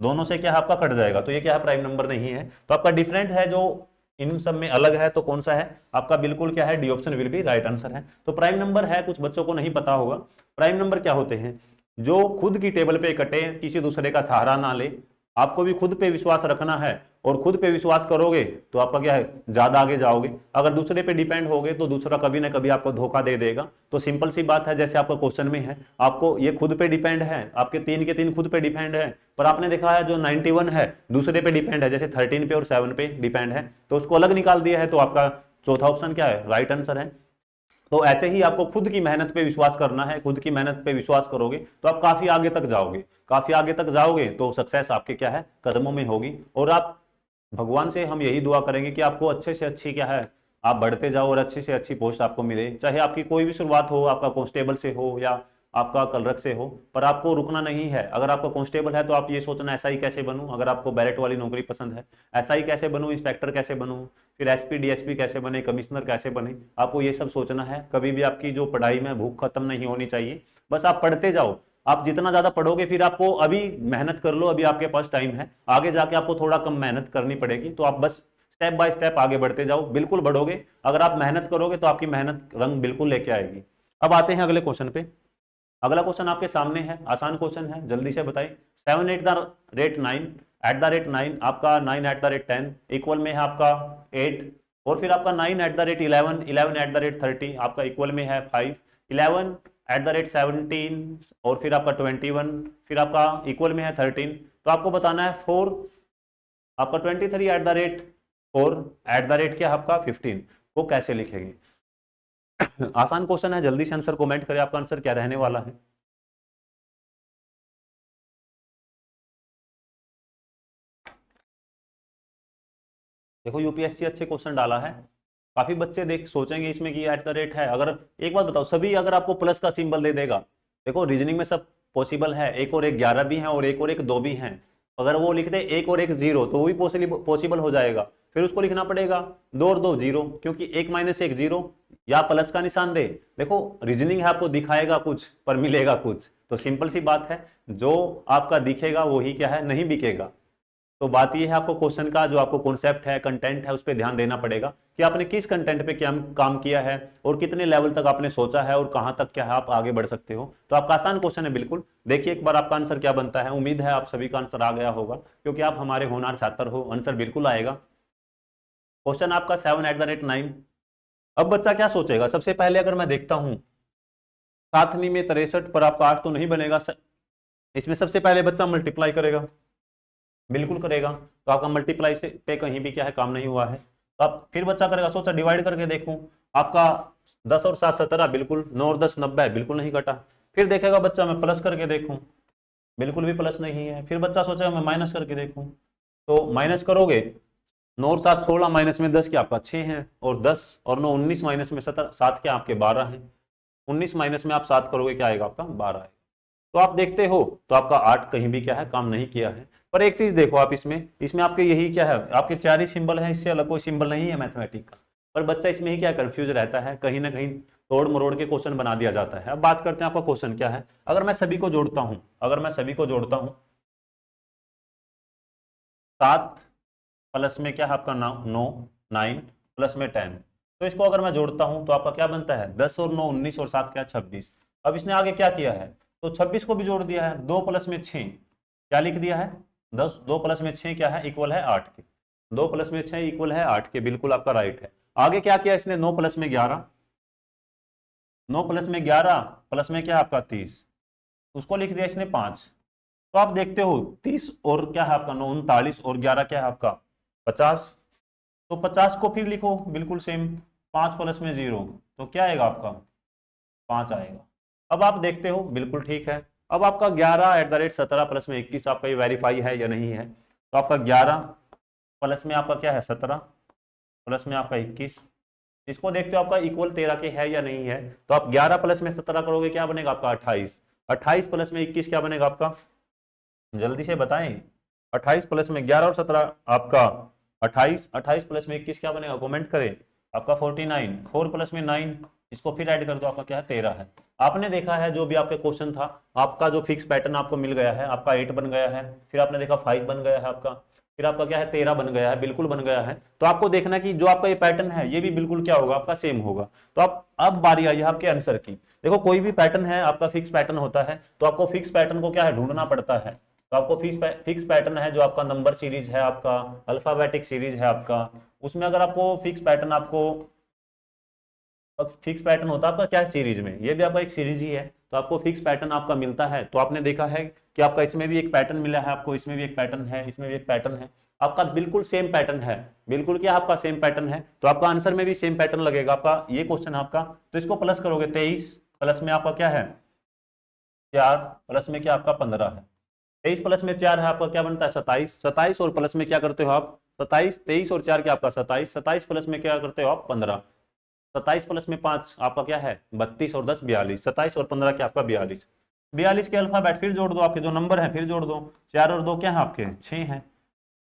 दोनों से क्या है? आपका कट जाएगा। तो ये क्या है? प्राइम नंबर नहीं है। तो आपका डिफरेंट है जो इन सब में अलग है, तो कौन सा है? आपका बिल्कुल क्या है? D option will be right answer है। तो प्राइम नंबर है, कुछ बच्चों को नहीं पता होगा, प्राइम नंबर क्या होते हैं? जो खुद की टेबल पे कटे, किसी दूसरे का सहारा ना ले। आपको भी खुद पे विश्वास रखना है, और खुद पे विश्वास करोगे तो आपका क्या है? ज्यादा आगे जाओगे। अगर दूसरे पे डिपेंड होगे तो दूसरा कभी ना कभी आपको धोखा दे देगा। तो सिंपल सी बात है, जैसे आपका क्वेश्चन में है, आपको ये खुद पे डिपेंड है, आपके 3 के 3 खुद पे डिपेंड है, पर आपने देखा है जो 91 है दूसरे पे डिपेंड है, जैसे 13 पे और 7 पे डिपेंड है, तो उसको अलग निकाल दिया है। तो आपका चौथा ऑप्शन क्या है? राइट आंसर है। तो ऐसे ही आपको खुद की मेहनत पे विश्वास करना है, खुद की मेहनत पे विश्वास करोगे तो आप काफी आगे तक जाओगे, काफी आगे तक जाओगे तो सक्सेस आपके क्या है? कदमों में होगी। और आप भगवान से हम यही दुआ करेंगे कि आपको अच्छे से अच्छी क्या है? आप बढ़ते जाओ और अच्छी से अच्छी पोस्ट आपको मिले, चाहे आपकी कोई भी शुरुआत हो, आपका कांस्टेबल से हो या आपका क्लर्क से हो, पर आपको रुकना नहीं है। अगर आपका कांस्टेबल है तो आप ये सोचना ऐसा ही कैसे बनूं, अगर आपको बैलेट वाली नौकरी पसंद है ऐसा ही कैसे बनूं, इंस्पेक्टर कैसे बनूं, फिर एसपी डीएसपी कैसे बने, कमिश्नर कैसे बने, आपको ये सब सोचना है। कभी भी आपकी जो पढ़ाई में भूख खत्म नहीं होनी चाहिए, बस आप पढ़ते जाओ। आप जितना ज्यादा पढ़ोगे, फिर आपको अभी मेहनत कर लो, अभी आपके पास टाइम है, आगे जाके आपको थोड़ा कम मेहनत करनी पड़ेगी। तो आप बस स्टेप बाय स्टेप आगे बढ़ते जाओ, बिल्कुल बढ़ोगे। अगर आप मेहनत करोगे तो आपकी मेहनत रंग बिल्कुल लेके आएगी। अब आते हैं अगले क्वेश्चन पे। अगला क्वेश्चन आपके सामने है, आसान क्वेश्चन है, जल्दी से बताइए। 7 at the rate 9, at the rate 9 आपका 9 एट द रेट 10 इक्वल में है आपका 8, और फिर आपका 9 at the rate 11, 11 at the rate 30 आपका इक्वल में है 5, 11 एट द रेट 17 और फिर आपका 21 फिर आपका इक्वल में है 13। तो आपको बताना है 4, आपका 23 at the rate 4 at the rate क्या आपका 15 वो कैसे लिखेंगे? आसान क्वेश्चन है, जल्दी से आंसर कमेंट करें, आपका आंसर क्या रहने वाला है। देखो यूपीएससी अच्छे क्वेश्चन डाला है, काफी बच्चे देख सोचेंगे इसमें कि एट द रेट है। अगर एक बात बताओ, सभी अगर आपको प्लस का सिंबल दे देगा, देखो रीजनिंग में सब पॉसिबल है, एक और एक 11 भी है और एक और एक 2 भी हैं। अगर वो लिख दे एक और एक 0 तो वो भी पॉसिबल हो जाएगा। फिर उसको लिखना पड़ेगा 2 और 2 0, क्योंकि 1 माइनस 1 0, या प्लस का निशान दे। देखो रीजनिंग है, आपको दिखाएगा कुछ पर मिलेगा कुछ। तो सिंपल सी बात है, जो आपका दिखेगा वो ही क्या है? नहीं बिकेगा। तो बात यह है, आपको क्वेश्चन का जो आपको कॉन्सेप्ट है, कंटेंट है, उस पर ध्यान देना पड़ेगा कि आपने किस कंटेंट पे क्या काम किया है और कितने लेवल तक आपने सोचा है और कहां तक क्या है आप आगे बढ़ सकते हो। तो आपका आसान क्वेश्चन है बिल्कुल। देखिए एक बार आपका आंसर क्या बनता है। उम्मीद है आप सभी का आंसर आ गया होगा, क्योंकि आप हमारे होनहार छात्र हो, आंसर बिल्कुल आएगा। क्वेश्चन आपका 7 एट द रेट 9। अब बच्चा क्या सोचेगा? सबसे पहले अगर मैं देखता हूं 7 में 63 पर आपका 8 तो नहीं बनेगा, इसमें सबसे पहले बच्चा मल्टीप्लाई करेगा, बिल्कुल करेगा। तो आपका मल्टीप्लाई से पे कहीं भी क्या है? काम नहीं हुआ है। तो आप फिर बच्चा करेगा, सोचा डिवाइड करके देखूं, आपका 10 और 7 17 बिल्कुल, 9 और 10 90 बिल्कुल नहीं कटा। फिर देखेगा बच्चा मैं प्लस करके देखूं, बिल्कुल भी प्लस नहीं है। फिर बच्चा सोचेगा मैं माइनस करके देखूं, तो माइनस करोगे 9 और 7 16, माइनस में 10 क्या आपका 6 है, और 10 और 9 19, माइनस में 7 क्या आपके 12 है, 19 माइनस में आप 7 करोगे क्या आएगा? आपका 12 आएगा। तो आप देखते हो तो आपका 8 कहीं भी क्या है? काम नहीं किया है। पर एक चीज देखो आप, इसमें आपके यही क्या है? आपके 4 ही सिंबल है, इससे अलग कोई सिंबल नहीं है मैथमेटिक का। पर बच्चा इसमें ही क्या कंफ्यूज रहता है, कहीं ना कहीं तोड़ मरोड़ के क्वेश्चन बना दिया जाता है। अब बात करते हैं आपका क्वेश्चन क्या है। अगर मैं सभी को जोड़ता हूं, 7 प्लस में क्या है आपका 9, 9 प्लस में 10, तो इसको अगर मैं जोड़ता हूं तो आपका क्या बनता है 10 और 9 19 और 7 क्या 26। अब इसने आगे क्या किया है, तो 26 को भी जोड़ दिया है। 2 प्लस में 6 क्या लिख दिया है 10, 2 प्लस में 6 क्या है इक्वल है 8 के, 2 प्लस में 6 इक्वल है 8 के, बिल्कुल आपका राइट है। आगे क्या किया इसने 9 प्लस में 11, 9 प्लस में 11 प्लस में क्या है आपका 30, उसको लिख दिया इसने 5। तो आप देखते हो 30 और क्या है आपका 9 39 और 11 क्या है आपका 50, तो 50 को फिर लिखो बिल्कुल सेम, 5 प्लस में 0 तो क्या आएगा आपका 5 आएगा। अब आप देखते हो बिल्कुल ठीक है। अब आपका 11 @ 17 प्लस में 21 आपका ये वेरीफाई है या नहीं है, तो आपका 11 प्लस में आपका क्या है 17 प्लस में आपका 21, इसको देखते हो आपका इक्वल 13 के है या नहीं है, तो आप 11 प्लस में 17 करोगे क्या बनेगा आपका 28, 28 प्लस में 21 क्या बनेगा आपका, जल्दी से बताएं। 28 प्लस में 11 और 17 आपका 28, 28 प्लस में 21 क्या बनेगा कमेंट करें, आपका 49, 4 प्लस में 9 इसको फिर ऐड कर दो आपका क्या है 13 है। आपने देखा है जो भी आपके क्वेश्चन था, आपका जो फिक्स पैटर्न आपको मिल गया है, आपका 8 बन गया है, फिर आपने देखा 5 बन गया है आपका, फिर आपका क्या है 13 बन गया है, बिल्कुल बन गया है। तो आपको देखना कि जो आपका ये पैटर्न है ये भी बिल्कुल क्या होगा आपका सेम होगा। तो आप अब बारी आई है आपके आंसर की। देखो कोई भी पैटर्न है आपका फिक्स पैटर्न होता है, तो आपको फिक्स पैटर्न को क्या है ढूंढना पड़ता है। तो आपको फिक्स पैटर्न है जो आपका नंबर सीरीज है, आपका अल्फाबेटिक सीरीज है आपका, उसमें अगर आपको फिक्स पैटर्न होता है आपका क्या है सीरीज में, ये भी आपका एक सीरीज ही है, तो आपको फिक्स पैटर्न आपका मिलता है। तो आपने देखा है कि आपका इसमें भी एक पैटर्न मिला है आपको, इसमें भी एक पैटर्न है, इसमें भी एक पैटर्न है, आपका बिल्कुल सेम पैटर्न है, बिल्कुल क्या आपका सेम पैटर्न है। तो आपका आंसर में भी सेम पैटर्न लगेगा आपका ये क्वेश्चन आपका। तो इसको प्लस करोगे 23 प्लस में आपका क्या है 4 प्लस में क्या आपका 15 है, 23 प्लस में 4 है आपका क्या बनता है 27, 27 और प्लस में क्या करते हो आप 27, 23 और 4 क्या आपका 27, 27 प्लस में क्या करते हो आप 15, 27 प्लस में 5 आपका क्या है 32 और 10 42, 27 और 15 क्या आपका 42, 42 के अल्फाबेट फिर जोड़ दो, आपके जो नंबर है फिर जोड़ दो, 4 और 2 क्या है आपके 6 है,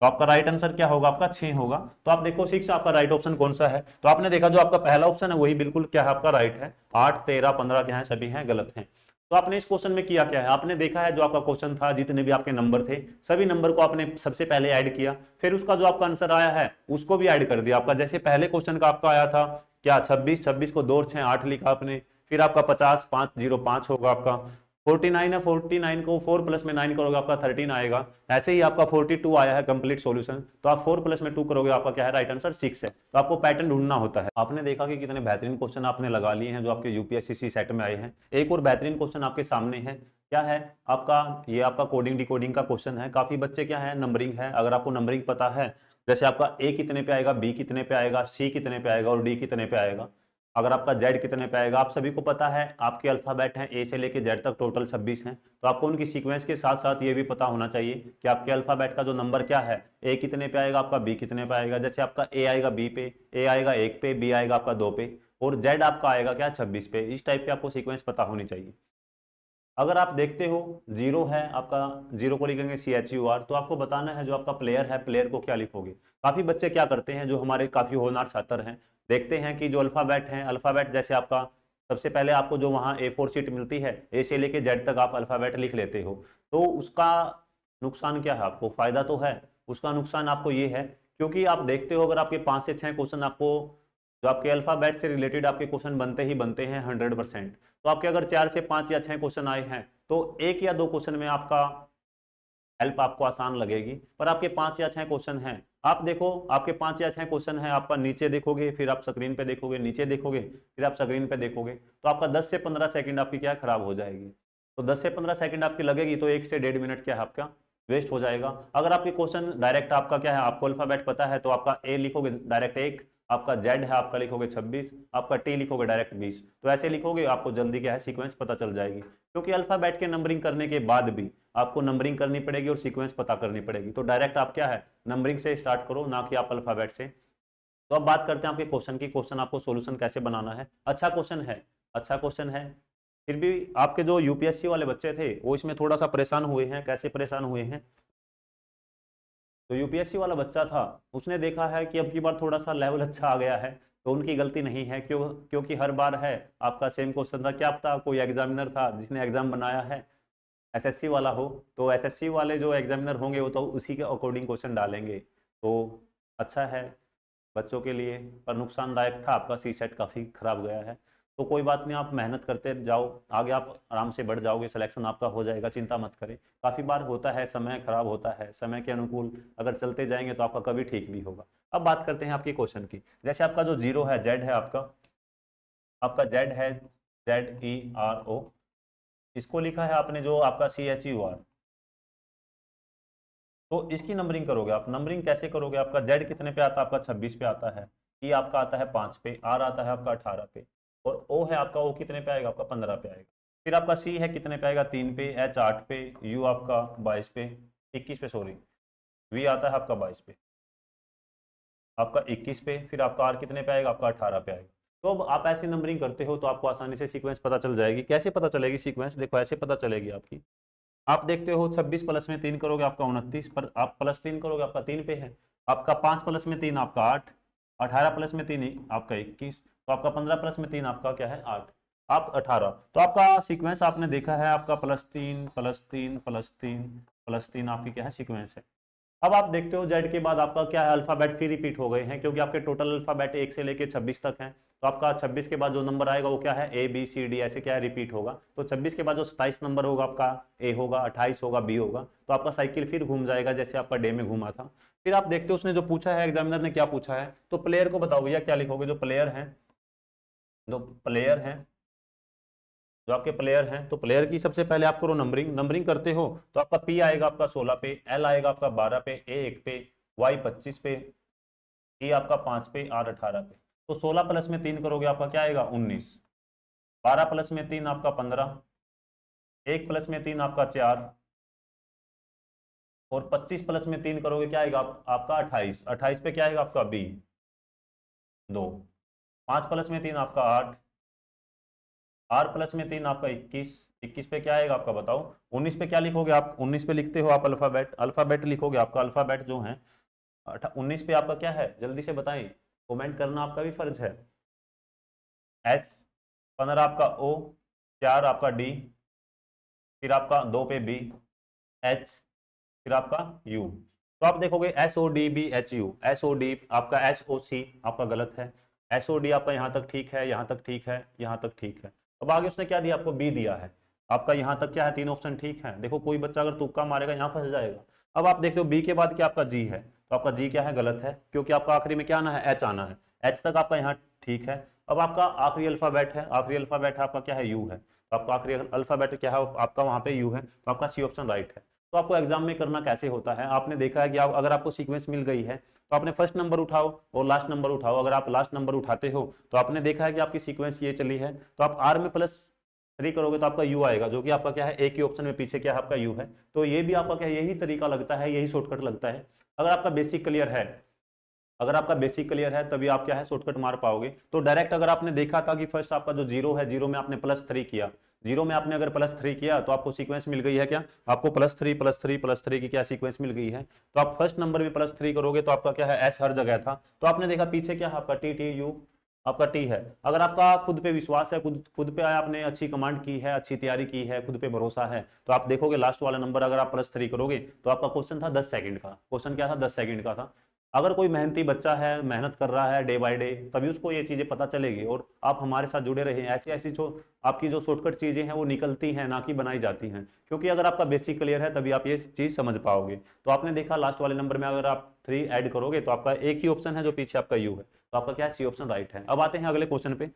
तो आपका राइट आंसर क्या होगा आपका 6 होगा। तो आप देखो 6 आपका राइट ऑप्शन कौन सा है, तो आपने देखा जो आपका पहला ऑप्शन है वही बिल्कुल क्या है आपका राइट है, 8 13 15 क्या है सभी हैं गलत हैं। तो आपने इस क्वेश्चन में किया क्या है, आपने देखा है जो आपका क्वेश्चन था जितने भी आपके नंबर थे सभी नंबर को आपने सबसे पहले ऐड किया, फिर उसका जो आपका आंसर आया है उसको भी ऐड कर दिया आपका। जैसे पहले क्वेश्चन का आपका आया था क्या 26, 26 को 2 और 6 8 लिखा आपने, फिर आपका 50 5 0 5 होगा आपका, 49 है 49 को 4 प्लस में 9 करोगे आपका 13 आएगा। ऐसे ही आपका 42 आया है कंप्लीट सॉल्यूशन, तो आप 4 प्लस में 2 करोगे आपका क्या है राइट आंसर 6 है। तो आपको पैटर्न ढूंढना होता है। आपने देखा कि कितने बेहतरीन क्वेश्चन आपने लगा लिए हैं जो आपके यूपीएससी सेट में आए हैं। एक और बेहतरीन क्वेश्चन आपके सामने है, क्या है आपका ये आपका कोडिंग डिकोडिंग का क्वेश्चन है। काफी बच्चे क्या है नंबरिंग है, अगर आपको नंबरिंग पता है जैसे आपका ए कितने पे आएगा, बी कितने पे आएगा, सी कितने पे आएगा और डी कितने पे आएगा, अगर आपका जेड कितने पे आएगा, आप सभी को पता है आपके अल्फाबेट हैं ए से लेके जेड तक टोटल 26 हैं, तो आपको उनकी सीक्वेंस के साथ साथ ये भी पता होना चाहिए कि आपके अल्फाबेट का जो नंबर क्या है, ए कितने पे आएगा आपका, बी कितने पे आएगा। जैसे आपका ए आएगा बी पे, ए आएगा 1 पे, बी आएगा आपका 2 पे और जेड आपका आएगा क्या 26 पे। इस टाइप के आपको सीक्वेंस पता होनी चाहिए। अगर आप देखते हो जीरो है आपका, जीरो को लिखेंगे CHUR, तो आपको बताना है जो आपका प्लेयर है प्लेयर को क्या लिखोगे। काफी बच्चे क्या करते हैं जो हमारे काफी होनहार छात्र हैं, देखते हैं कि जो अल्फाबेट है, अल्फाबेट जैसे आपका सबसे पहले आपको जो वहाँ A4 शीट मिलती है ए से लेके जेड तक आप अल्फाबेट लिख लेते हो, तो उसका नुकसान क्या है, आपको फायदा तो है, उसका नुकसान आपको ये है क्योंकि आप देखते हो अगर आपके 5 से 6 क्वेश्चन आपको जो आपके अल्फाबेट से रिलेटेड आपके क्वेश्चन बनते ही बनते हैं 100%, तो आपके अगर 4 से 5 या 6 क्वेश्चन आए हैं तो 1 या 2 क्वेश्चन में आपका हेल्प आपको आसान लगेगी, पर आपके 5 या 6 क्वेश्चन हैं, आप देखो आपके 5 या 6 क्वेश्चन हैं, आपका नीचे देखोगे फिर आप स्क्रीन पे देखोगे, नीचे देखोगे फिर आप स्क्रीन पे देखोगे, तो आपका 10 से 15 सेकंड आपकी क्या खराब हो जाएगी। तो 10 से 15 सेकंड आपकी लगेगी तो 1 से 1.5 मिनट क्या है आपका वेस्ट हो जाएगा। अगर आपके क्वेश्चन डायरेक्ट आपका क्या है, आपको अल्फाबेट पता है तो आपका ए लिखोगे डायरेक्ट 1, आपका जेड है आपका लिखोगे 26, आपका टी लिखोगे डायरेक्ट 20, तो ऐसे लिखोगे आपको जल्दी क्या है सीक्वेंस पता चल जाएगी। क्योंकि अल्फाबेट के नंबरिंग करने के बाद भी आपको नंबरिंग करनी पड़ेगी और सीक्वेंस पता करनी पड़ेगी, तो डायरेक्ट आप क्या है नंबरिंग से स्टार्ट करो, ना कि आप अल्फाबेट से। तो अब बात करते हैं आपके क्वेश्चन की, क्वेश्चन आपको सोल्यूशन कैसे बनाना है। अच्छा क्वेश्चन है, अच्छा क्वेश्चन है, फिर भी आपके जो यूपीएससी वाले बच्चे थे वो इसमें थोड़ा सा परेशान हुए हैं। कैसे परेशान हुए हैं, तो यूपीएससी वाला बच्चा था उसने देखा है कि अब की बार थोड़ा सा लेवल अच्छा आ गया है, तो उनकी गलती नहीं है, क्योंकि हर बार है आपका सेम क्वेश्चन था। क्या पता कोई एग्जामिनर था जिसने एग्जाम बनाया है एसएससी वाला हो, तो एसएससी वाले जो एग्जामिनर होंगे वो तो उसी के अकॉर्डिंग क्वेश्चन डालेंगे। तो अच्छा है बच्चों के लिए, पर नुकसानदायक था, आपका सी सेट काफ़ी खराब गया है। तो कोई बात नहीं, आप मेहनत करते जाओ, आगे आप आराम से बढ़ जाओगे, सिलेक्शन आपका हो जाएगा, चिंता मत करें। काफ़ी बार होता है, समय खराब होता है, समय के अनुकूल अगर चलते जाएंगे तो आपका कभी ठीक भी होगा। अब बात करते हैं आपके क्वेश्चन की। जैसे आपका जो जीरो है, जेड है, आपका आपका जेड है, ZERO, इसको लिखा है आपने जो आपका CHUR। तो इसकी नंबरिंग करोगे आप। नंबरिंग कैसे करोगे? आपका जेड कितने पे आता है? आपका 26 पे आता है। ई आपका आता है 5 पे, आर आता है आपका 18 पे, और ओ है आपका, ओ कितने पे आएगा? आपका 15 पे आएगा। फिर आपका सी है कितने पे आएगा? 3 पे, एच 8 पे, यू आपका 22 पे, 21 पे सॉरी, वी आता है आपका 22 पे, आपका 21 पे, फिर आपका आर कितने पे आएगा? आपका 18 पे आएगा। तो अब आप ऐसी नंबरिंग करते हो तो आपको आसानी से सीक्वेंस पता चल जाएगी। कैसे पता चलेगी सीक्वेंस? देखो ऐसे पता चलेगी आपकी। आप देखते हो 26 प्लस में 3 करोगे आपका 29, पर आप प्लस 3 करोगे आपका 3 पे है। आपका 5 प्लस में 3 आपका 8, 18 प्लस में 3 आपका 21, तो आपका 15 प्लस में 3 आपका क्या है? 8, आप 18। तो आपका सीक्वेंस आपने देखा है, आपका +3 +3 +3 +3 आपकी क्या है? सीक्वेंस है। अब आप देखते हो जेड के बाद आपका क्या है? अल्फाबेट फिर रिपीट हो गए हैं, क्योंकि आपके टोटल अल्फाबेट 1 से लेके 26 तक हैं। तो आपका 26 के बाद जो नंबर आएगा वो क्या है? ABCD ऐसे क्या है? रिपीट होगा। तो 26 के बाद जो 27 नंबर होगा आपका ए होगा, 28 होगा बी होगा। तो आपका साइकिल फिर घूम जाएगा जैसे आपका डे में घूमा था। फिर आप देखते हो उसने जो पूछा है, एग्जामिनर ने क्या पूछा है, तो प्लेयर को बताओ भैया क्या लिखोगे? जो प्लेयर है, जो प्लेयर है, जो आपके प्लेयर हैं, तो प्लेयर की सबसे पहले आप करो नंबरिंग। नंबरिंग करते हो तो आपका पी आएगा आपका 16 पे, एल आएगा आपका 12 पे, ए 1 पे, वाई 25 पे, ई आपका 5 पे, आर 18 पे। तो 16 प्लस में 3 करोगे आपका क्या आएगा? 19, 12 प्लस में 3 आपका 15, 1 प्लस में 3 आपका 4, और 25 प्लस में 3 करोगे क्या आएगा? आपका 28, 28 पे क्या आएगा? आपका बी 2, 5 प्लस में 3 आपका 8, आर प्लस में 3 आपका 21, 21 पे क्या आएगा आपका? बताओ। 19 पे क्या लिखोगे आप? 19 पे लिखते हो आप अल्फाबेट, अल्फाबेट लिखोगे। आपका अल्फाबेट जो है 19 पे आपका क्या है? जल्दी से बताएं, कमेंट करना आपका भी फर्ज है। एस, 15 आपका ओ, 4 आपका डी, फिर आपका 2 पे बी, एच, फिर आपका यू। तो आप देखोगे SODBHU, SOD आपका SOC आपका गलत है, SOD आपका यहाँ तक ठीक है, यहाँ तक ठीक है, यहाँ तक ठीक है। अब आगे उसने क्या दिया? आपको बी दिया है। आपका यहाँ तक क्या है? 3 ऑप्शन ठीक है। देखो कोई बच्चा अगर तुक्का मारेगा यहाँ फंस जाएगा। अब आप देखते हो बी के बाद क्या आपका जी है, तो आपका जी क्या है? गलत है, क्योंकि आपका आखिरी में क्या आना है? एच आना है। एच तक आपका यहाँ ठीक है। अब आपका आखिरी अल्फाबेट है, आखिरी अल्फाबेट है आपका क्या है? यू है। तो आपका आखिरी अल्फाबेट क्या है? आपका वहाँ पे यू है, तो आपका सी ऑप्शन राइट है। तो आपको एग्जाम में करना कैसे होता है, आपने देखा है कि आप अगर आपको सीक्वेंस मिल गई है तो आपने फर्स्ट नंबर उठाओ और लास्ट नंबर उठाओ। अगर आप लास्ट नंबर उठाते हो तो आपने देखा है कि आपकी सीक्वेंस ये चली है, तो आप आर में +3 करोगे तो आपका यू आएगा, जो कि आपका क्या है? एक ही ऑप्शन में पीछे क्या है? आपका यू है। तो ये भी आपका क्या है? यही तरीका लगता है, यही शॉर्टकट लगता है। अगर आपका बेसिक क्लियर है, अगर आपका बेसिक क्लियर है तभी आप क्या है? शॉर्टकट मार पाओगे। तो डायरेक्ट अगर आपने देखा था कि फर्स्ट आपका जो जीरो है, जीरो में आपने +3 किया, जीरो में आपने अगर +3 किया तो आपको सीक्वेंस मिल गई है क्या? आपको +3 +3 +3 की क्या सीक्वेंस मिल गई है। तो आप फर्स्ट नंबर में +3 करोगे तो आपका क्या है? एस हर जगह था। तो आपने देखा पीछे क्या है? आपका TTU आपका टी है। अगर आपका खुद पे विश्वास है, खुद खुद पे आपने अच्छी कमांड की है, अच्छी तैयारी की है, खुद पे भरोसा है, तो आप देखोगे लास्ट वाला नंबर अगर आप +3 करोगे तो आपका क्वेश्चन था 10 सेकंड का। क्वेश्चन क्या था? 10 सेकंड का था। अगर कोई मेहनती बच्चा है, मेहनत कर रहा है डे बाय डे, तभी उसको ये चीज़ें पता चलेगी। और आप हमारे साथ जुड़े रहे, ऐसी ऐसी जो आपकी जो शॉर्टकट चीज़ें हैं वो निकलती हैं, ना कि बनाई जाती हैं। क्योंकि अगर आपका बेसिक क्लियर है तभी आप ये चीज़ समझ पाओगे। तो आपने देखा लास्ट वाले नंबर में अगर आप 3 ऐड करोगे तो आपका एक ही ऑप्शन है जो पीछे आपका यू है, तो आपका क्या है? सी ऑप्शन राइट है। अब आते हैं अगले क्वेश्चन पे।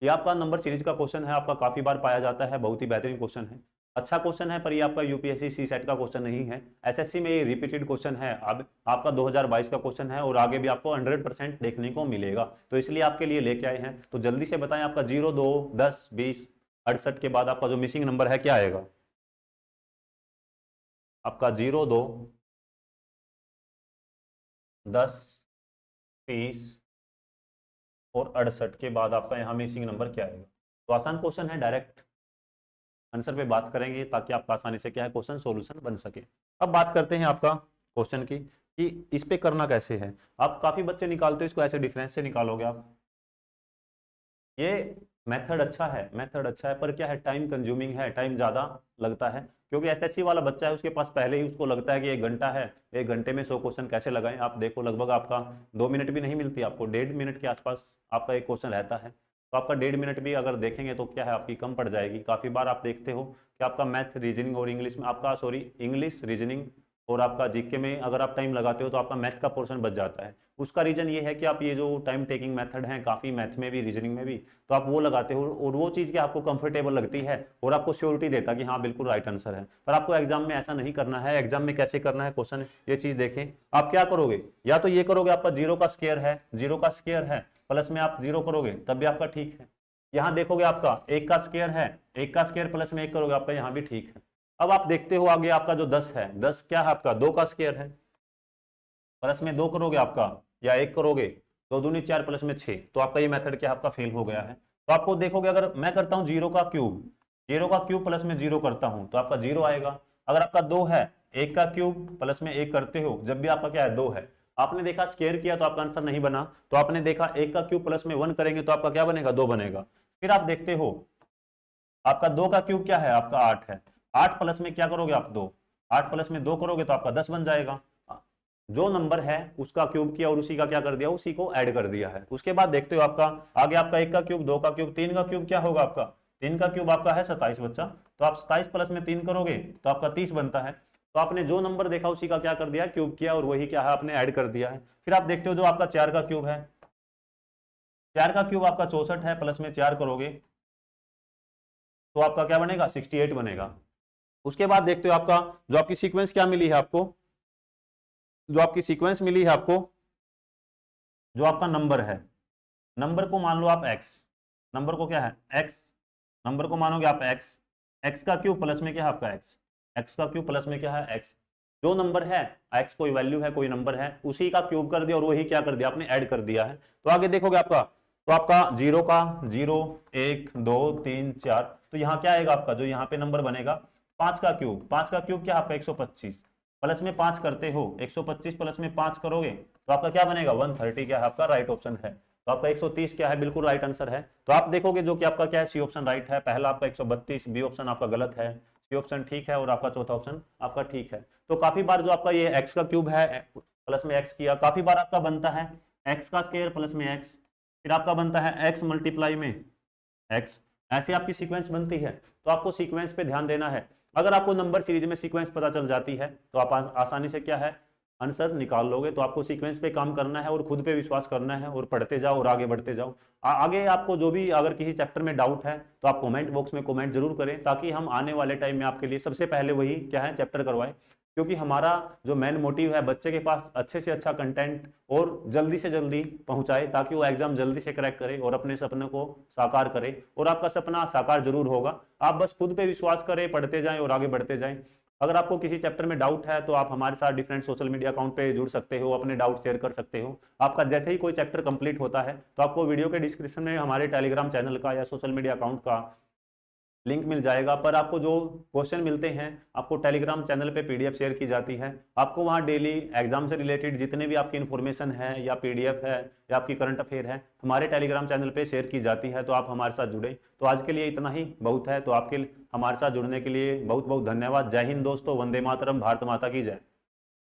ये आपका नंबर सीरीज का क्वेश्चन है, आपका काफी बार पाया जाता है, बहुत ही बेहतरीन क्वेश्चन है, अच्छा क्वेश्चन है, पर ये आपका यूपीएससी सी सेट का क्वेश्चन नहीं है। एसएससी में ये रिपीटेड क्वेश्चन है, अब आपका 2022 का क्वेश्चन है और आगे भी आपको 100% देखने को मिलेगा, तो इसलिए आपके लिए लेके आए हैं। तो जल्दी से बताएं, आपका 0, 2, 10, 20, 68 के बाद आपका जो मिसिंग नंबर है क्या आएगा? आपका 0, 2, 10, 30 और 68 के बाद आपका यहाँ मिसिंग नंबर क्या आएगा? तो आसान क्वेश्चन है, डायरेक्ट आंसर पे बात करेंगे ताकि आपका आसानी से क्या है? क्वेश्चन सॉल्यूशन बन सके। अब बात करते हैं आपका क्वेश्चन की, कि इस पे करना कैसे है। आप काफी बच्चे निकालते हो इसको ऐसे डिफरेंस से निकालोगे आप। ये मेथड अच्छा है, मेथड अच्छा है, पर क्या है, टाइम कंज्यूमिंग है, टाइम ज़्यादा लगता है, क्योंकि एसएससी वाला बच्चा है उसके पास पहले ही उसको लगता है कि 1 घंटा है, 1 घंटे में 100 क्वेश्चन कैसे लगाएं। आप देखो लगभग आपका 2 मिनट भी नहीं मिलती आपको, 1.5 मिनट के आसपास आपका एक क्वेश्चन रहता है। तो आपका 1.5 मिनट भी अगर देखेंगे तो क्या है, आपकी कम पड़ जाएगी। काफ़ी बार आप देखते हो कि आपका मैथ रीजनिंग और इंग्लिश में आपका, सॉरी, इंग्लिश रीजनिंग और आपका जीके में अगर आप टाइम लगाते हो तो आपका मैथ का पोर्शन बच जाता है। उसका रीजन ये है कि आप ये जो टाइम टेकिंग मेथड है काफ़ी मैथ में भी रीजनिंग में भी, तो आप वो लगाते हो और वो चीज़ की आपको कंफर्टेबल लगती है और आपको श्योरिटी देता कि हाँ बिल्कुल राइट आंसर है। पर आपको एग्जाम में ऐसा नहीं करना है। एग्जाम में कैसे करना है क्वेश्चन, ये चीज़ देखें। आप क्या करोगे, या तो ये करोगे, आपका जीरो का स्क्वायर है, जीरो का स्क्वायर है प्लस में आप जीरो करोगे तब भी आपका ठीक है। यहाँ देखोगे आपका 1 का स्क्वायर है, 1 का स्क्वायर प्लस में 1 करोगे आपका यहाँ भी ठीक है। अब आप देखते हो आगे आपका जो 10 है, 10 क्या है आपका 2 का स्क्वायर है, प्लस में 2 करोगे आपका या 1 करोगे, 2 दूनी 4 प्लस में 6, तो आपका ये मेथड क्या आपका फेल हो गया है। तो आपको देखोगे अगर मैं करता हूं जीरो का क्यूब, जीरो का क्यूब प्लस में जीरो करता हूं तो आपका जीरो आएगा। अगर आपका 2 है, 1 का क्यूब प्लस में 1 करते हो जब भी आपका क्या है 2 है, आपने देखा स्क्वायर किया तो आपका आंसर नहीं बना, तो आपने देखा 1 का क्यूब प्लस में 1 करेंगे तो आपका क्या बनेगा 2 बनेगा। फिर आप देखते हो आपका 2 का क्यूब क्या है आपका 8 है, 8 प्लस में क्या करोगे आप 2, 8 प्लस में 2 करोगे तो आपका 10 बन जाएगा। जो नंबर है उसका क्यूब किया और उसी का क्या कर दिया, उसी को ऐड कर दिया है। उसके बाद देखते हो आपका आगे आपका 1 का क्यूब, 2 का क्यूब, 3 का क्यूब क्या होगा आपका, 3 का क्यूब आपका है 27 बच्चा, तो आप 27 प्लस में 3 करोगे तो आपका 30 बनता है। तो आपने जो नंबर देखा उसी का क्या कर दिया, क्यूब किया और वही क्या है आपने ऐड कर दिया है। फिर आप देखते हो जो आपका 4 का क्यूब है, 4 का क्यूब आपका 64 है, प्लस में 4 करोगे तो आपका क्या बनेगा 68 बनेगा। उसके बाद देखते हो आपका जो आपकी सीक्वेंस क्या मिली है आपको, जो आपकी सीक्वेंस मिली है आपको, जो आपका नंबर है, नंबर को मान लो आप x, नंबर को क्या है x, नंबर को मानोगे आप x, x का क्यूब प्लस में क्या है आपका x, x का क्यूब प्लस में क्या है x, जो नंबर है x कोई वैल्यू है कोई नंबर है उसी का क्यूब कर दिया और वही क्या कर दिया आपने ऐड कर दिया है। तो आगे देखोगे आपका, तो आपका जीरो का जीरो 1 2 3 4, तो यहाँ क्या आएगा आपका जो यहाँ पे नंबर बनेगा 5 का क्यूब, 5 का क्यूब क्या आपका 125 प्लस में 5 करते हो, 125 प्लस में 5 करोगे तो आपका क्या बनेगा 130, क्या है आपका राइट ऑप्शन है। तो आपका 130 क्या है बिल्कुल राइट आंसर है। तो आप देखोगे जो कि आपका क्या है सी ऑप्शन राइट है, पहला आपका 132, बी ऑप्शन आपका गलत है, सी ऑप्शन ठीक है और आपका चौथा ऑप्शन आपका ठीक है। तो काफी बार जो आपका ये एक्स का क्यूब है प्लस में एक्स किया, काफी बार आपका बनता है एक्स का स्क्वायर प्लस में एक्स, फिर आपका बनता है एक्स मल्टीप्लाई में एक्स, ऐसे आपकी सीक्वेंस बनती है। तो आपको सीक्वेंस पे ध्यान देना है। अगर आपको नंबर सीरीज में सीक्वेंस पता चल जाती है तो आप आसानी से क्या है आंसर निकाल लोगे। तो आपको सीक्वेंस पे काम करना है और खुद पे विश्वास करना है और पढ़ते जाओ और आगे बढ़ते जाओ। आगे आपको जो भी अगर किसी चैप्टर में डाउट है तो आप कमेंट बॉक्स में कमेंट जरूर करें, ताकि हम आने वाले टाइम में आपके लिए सबसे पहले वही क्या है चैप्टर करवाएं। क्योंकि हमारा जो मेन मोटिव है बच्चे के पास अच्छे से अच्छा कंटेंट और जल्दी से जल्दी पहुंचाए, ताकि वो एग्जाम जल्दी से क्रैक करे और अपने सपने को साकार करे। और आपका सपना साकार जरूर होगा, आप बस खुद पे विश्वास करें, पढ़ते जाएं और आगे बढ़ते जाएं। अगर आपको किसी चैप्टर में डाउट है तो आप हमारे साथ डिफरेंट सोशल मीडिया अकाउंट पे जुड़ सकते हो, अपने डाउट शेयर कर सकते हो। आपका जैसे ही कोई चैप्टर कंप्लीट होता है तो आपको वीडियो के डिस्क्रिप्शन में हमारे टेलीग्राम चैनल का या सोशल मीडिया अकाउंट का लिंक मिल जाएगा। पर आपको जो क्वेश्चन मिलते हैं आपको टेलीग्राम चैनल पे पीडीएफ शेयर की जाती है। आपको वहाँ डेली एग्जाम से रिलेटेड जितने भी आपकी इन्फॉर्मेशन है या पीडीएफ है या आपकी करंट अफेयर है हमारे टेलीग्राम चैनल पे शेयर की जाती है। तो आप हमारे साथ जुड़े। तो आज के लिए इतना ही बहुत है। तो आपके हमारे साथ जुड़ने के लिए बहुत बहुत धन्यवाद। जय हिंद दोस्तों, वंदे मातरम, भारत माता की जय।